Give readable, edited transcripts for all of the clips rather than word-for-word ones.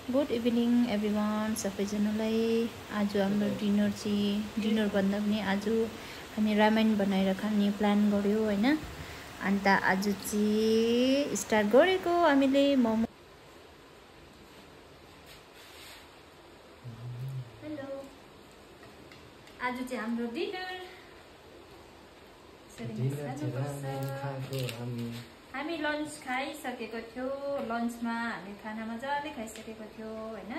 Good evening everyone सबैजनालाई। आज हाम्रो डिनर भन्दा पनि आज हामी रामेन बनाएर खाने प्लान गर्यो हैन। अन्त आज चाहिँ स्टार्ट गरेको हामीले मोमो। हेलो, आज चाहिँ हाम्रो डिनर हामी लन्च खाइसकेको थियो। लन्चमा हामी खाना मजाले खाइसकेको थियो हैन।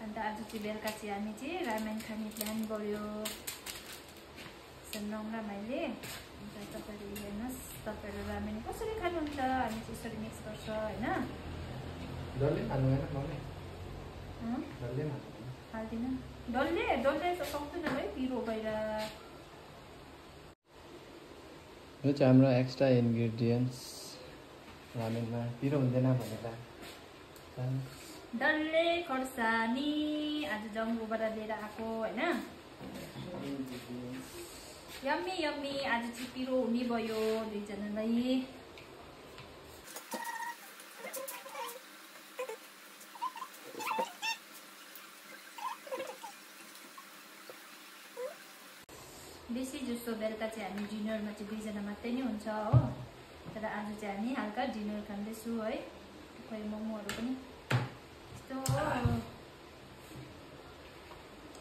अन्त आज चाहिँ बेलुका चाहिँ हामी चाहिँ रामेन खाने प्लान गर्यो सन्नङ र मैले। अन्त तपाईहरु हेर्नुस्, तपाईहरु रामेन कसरी खानुहुन्छ? हामी चाहिँ यसरी मिक्स गर्छ हैन। डल्ले खानु हैन मम्मी? डल्ले हाल्दिन। डल्ले त सक्दैन है, पिरो भएर। यो चाहिँ हाम्रो एक्स्ट्रा इन्ग्रेडियन्ट्स रामेनमा पिरो हुँदैन भनेर। डल्ले खोर्सानी आज जङ्गुबाट लिएर आएको हैन। यम्मी यम्मी आज चाहिँ पिरो हुने भयो दुईजनालाई। बेसी जस्तो बेलुका चाहिँ हामी डिनरमा चाहिँ दुईजना मात्रै नै हुन्छ हो। तर आज चाहिँ हामी हल्का डिनर खाँदैछु है। खोइ मोमोहरू पनि यस्तो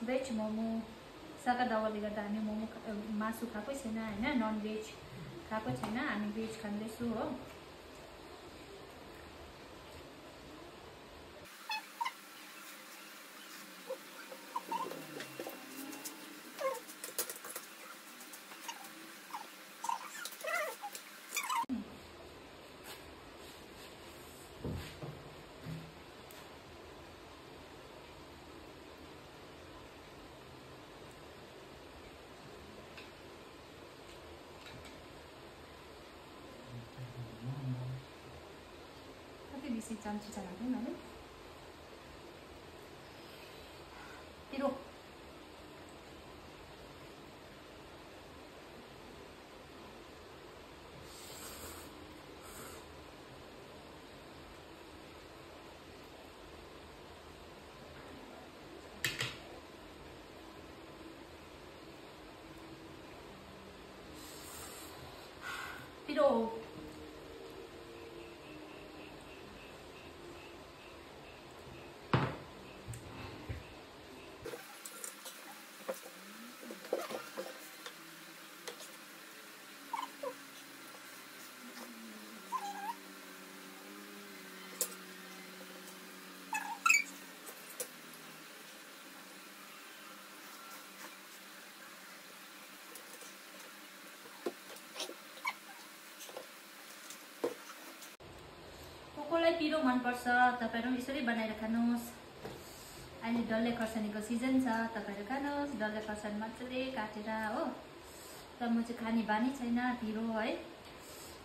भेज मोमो। सागा दावाले गर्दा हामी मोमो मासु खाएकै छैन हैन, नन भेज खाएको छैन। हामी भेज खाँदैछु हो। बेसी चम्ची चलाउँदैन है। पिरो पिरो कसलाई पिरो मनपर्छ तपाईहरु यसरी बनाएर खानुहोस्। अहिले डल्ले खोर्सानीको सिजन छ, तपाईहरु खानुहोस् डल्ले खोर्सानी मजाले काटेर हो। त म चाहिँ खाने बानी छैन पिरो है,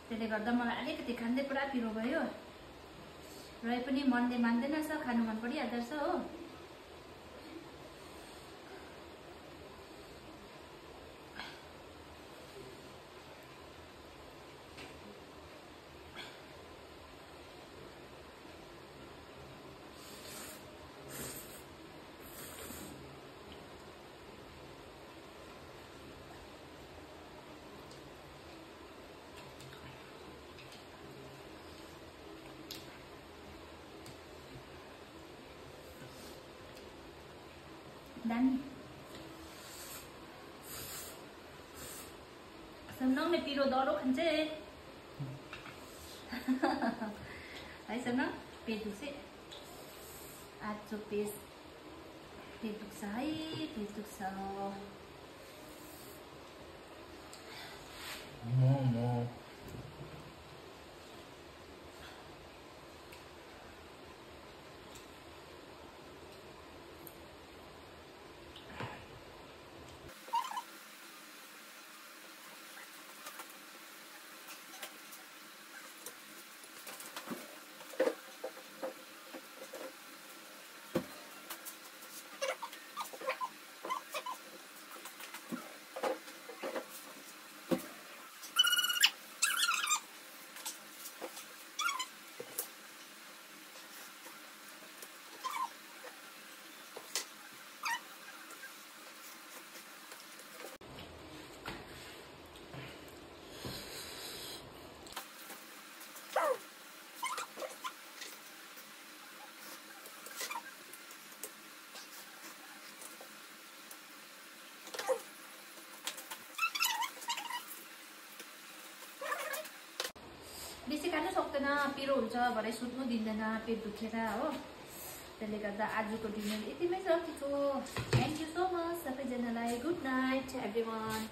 त्यसले गर्दा मलाई अलिकति खाँदै पुरा पिरो भयो। र पनि मनले मान्दैन छ, खानु मन परिहाल्दो छ हो। दामी सन्नङ ने पिरो दरो खान्छ है सन्नङ। पेट दुख्छ आज पेट दुख्छ है, पेट दुख्छ। मोमो सुत्दैन, पिरो हुन्छ भरे सुत्नु दिँदैन पेट दुखेर हो। त्यसले गर्दा आजको डिनर यतिमै सकिएको। थ्याङ्क यू सो मच सबैजनालाई। Good night everyone.